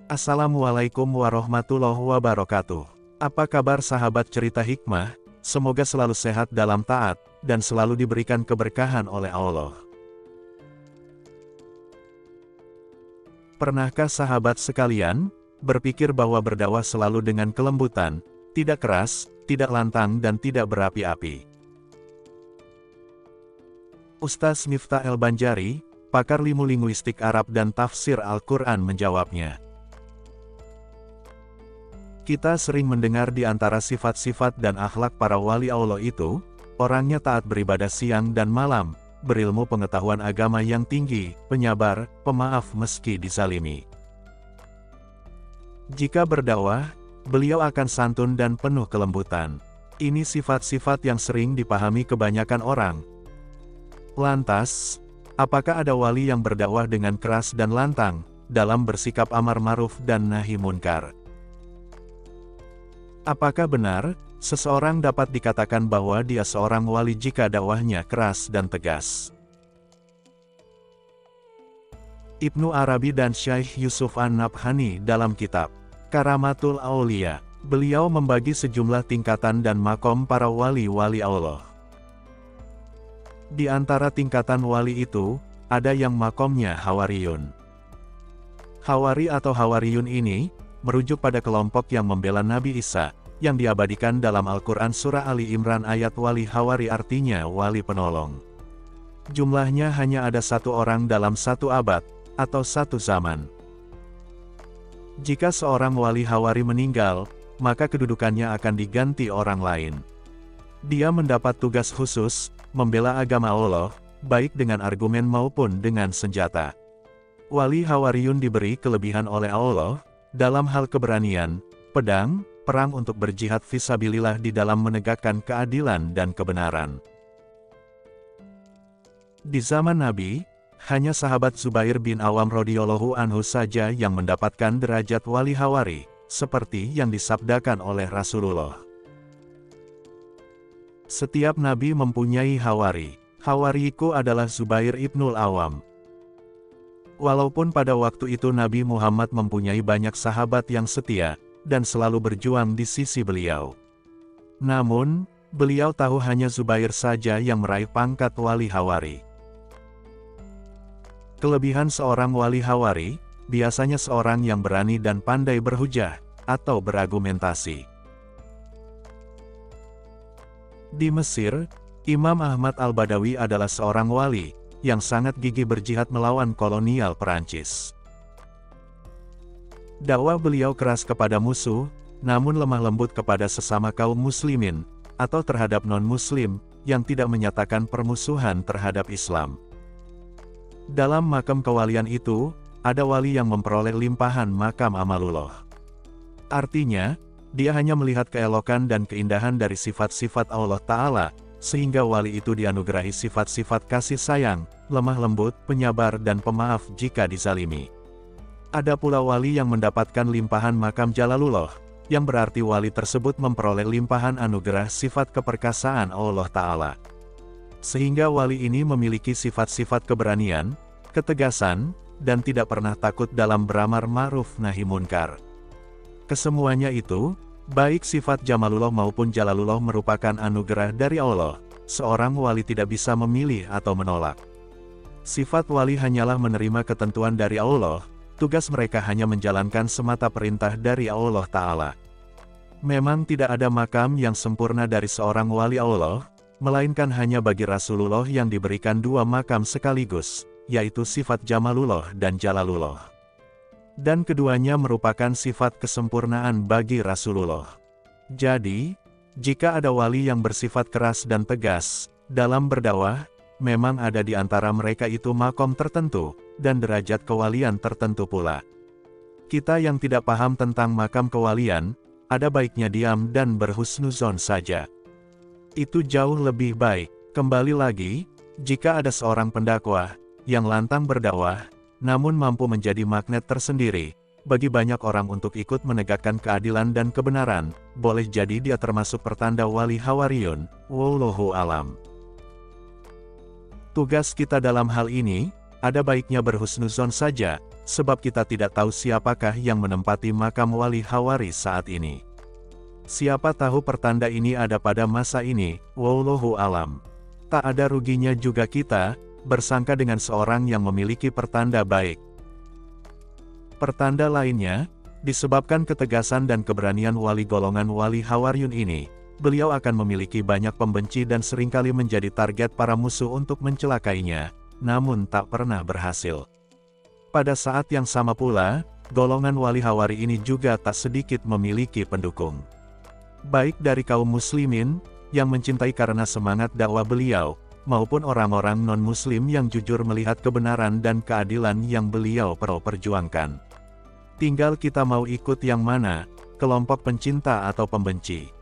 Assalamualaikum warahmatullahi wabarakatuh. Apa kabar sahabat cerita hikmah? Semoga selalu sehat dalam taat, dan selalu diberikan keberkahan oleh Allah. Pernahkah sahabat sekalian, berpikir bahwa berdakwah selalu dengan kelembutan, tidak keras, tidak lantang dan tidak berapi-api? Ustaz Miftah El-Banjari, pakar ilmu linguistik Arab dan tafsir Al-Quran menjawabnya. Kita sering mendengar di antara sifat-sifat dan akhlak para wali Allah itu, orangnya taat beribadah siang dan malam, berilmu pengetahuan agama yang tinggi, penyabar, pemaaf meski dizalimi. Jika berdakwah, beliau akan santun dan penuh kelembutan. Ini sifat-sifat yang sering dipahami kebanyakan orang. Lantas, apakah ada wali yang berdakwah dengan keras dan lantang, dalam bersikap amar ma'ruf dan nahi munkar? Apakah benar, seseorang dapat dikatakan bahwa dia seorang wali jika dakwahnya keras dan tegas? Ibnu Arabi dan Syekh Yusuf An-Nabhani dalam kitab Karamatul Aulia, beliau membagi sejumlah tingkatan dan makom para wali-wali Allah. Di antara tingkatan wali itu, ada yang makomnya Hawariyun. Hawari atau Hawariyun ini, merujuk pada kelompok yang membela Nabi Isa, yang diabadikan dalam Al-Quran Surah Ali Imran ayat wali Hawari artinya wali penolong. Jumlahnya hanya ada satu orang dalam satu abad, atau satu zaman. Jika seorang wali Hawari meninggal, maka kedudukannya akan diganti orang lain. Dia mendapat tugas khusus, membela agama Allah, baik dengan argumen maupun dengan senjata. Wali Hawariyun diberi kelebihan oleh Allah, dalam hal keberanian, pedang, perang untuk berjihad fisabilillah di dalam menegakkan keadilan dan kebenaran. Di zaman Nabi, hanya sahabat Zubair bin Awam radhiyallahu anhu saja yang mendapatkan derajat wali Hawari, seperti yang disabdakan oleh Rasulullah. Setiap Nabi mempunyai Hawari. Hawariku adalah Zubair ibnul Awam. Walaupun pada waktu itu Nabi Muhammad mempunyai banyak sahabat yang setia, dan selalu berjuang di sisi beliau. Namun, beliau tahu hanya Zubair saja yang meraih pangkat wali Hawari. Kelebihan seorang wali Hawari, biasanya seorang yang berani dan pandai berhujah, atau berargumentasi. Di Mesir, Imam Ahmad Al-Badawi adalah seorang wali, yang sangat gigih berjihad melawan kolonial Perancis. Dakwah beliau keras kepada musuh, namun lemah lembut kepada sesama kaum muslimin, atau terhadap non-muslim, yang tidak menyatakan permusuhan terhadap Islam. Dalam makam kewalian itu, ada wali yang memperoleh limpahan makam amalullah. Artinya, dia hanya melihat keelokan dan keindahan dari sifat-sifat Allah Ta'ala, sehingga wali itu dianugerahi sifat-sifat kasih sayang, lemah lembut, penyabar dan pemaaf jika dizalimi. Ada pula wali yang mendapatkan limpahan makam Jalalullah, yang berarti wali tersebut memperoleh limpahan anugerah sifat keperkasaan Allah Ta'ala. Sehingga wali ini memiliki sifat-sifat keberanian, ketegasan, dan tidak pernah takut dalam beramar ma'ruf nahi munkar. Kesemuanya itu, baik sifat Jamalullah maupun Jalalullah merupakan anugerah dari Allah, seorang wali tidak bisa memilih atau menolak. Sifat wali hanyalah menerima ketentuan dari Allah, tugas mereka hanya menjalankan semata perintah dari Allah Ta'ala. Memang tidak ada makam yang sempurna dari seorang wali Allah, melainkan hanya bagi Rasulullah yang diberikan dua makam sekaligus, yaitu sifat Jamalullah dan Jalalullah. Dan keduanya merupakan sifat kesempurnaan bagi Rasulullah. Jadi, jika ada wali yang bersifat keras dan tegas, dalam berdakwah, memang ada di antara mereka itu makom tertentu, dan derajat kewalian tertentu pula. Kita yang tidak paham tentang makam kewalian, ada baiknya diam dan berhusnuzon saja. Itu jauh lebih baik. Kembali lagi, jika ada seorang pendakwah, yang lantang berdakwah, namun mampu menjadi magnet tersendiri, bagi banyak orang untuk ikut menegakkan keadilan dan kebenaran, boleh jadi dia termasuk pertanda wali Hawariyun, wallahu alam. Tugas kita dalam hal ini, ada baiknya berhusnuzon saja, sebab kita tidak tahu siapakah yang menempati makam wali Hawari saat ini. Siapa tahu pertanda ini ada pada masa ini, wallahu alam. Tak ada ruginya juga kita bersangka dengan seorang yang memiliki pertanda baik. Pertanda lainnya, disebabkan ketegasan dan keberanian wali golongan wali Hawariyun ini, beliau akan memiliki banyak pembenci dan seringkali menjadi target para musuh untuk mencelakainya, namun tak pernah berhasil. Pada saat yang sama pula, golongan wali Hawari ini juga tak sedikit memiliki pendukung. Baik dari kaum muslimin, yang mencintai karena semangat dakwah beliau, maupun orang-orang non-muslim yang jujur melihat kebenaran dan keadilan yang beliau perjuangkan. Tinggal kita mau ikut yang mana, kelompok pencinta atau pembenci.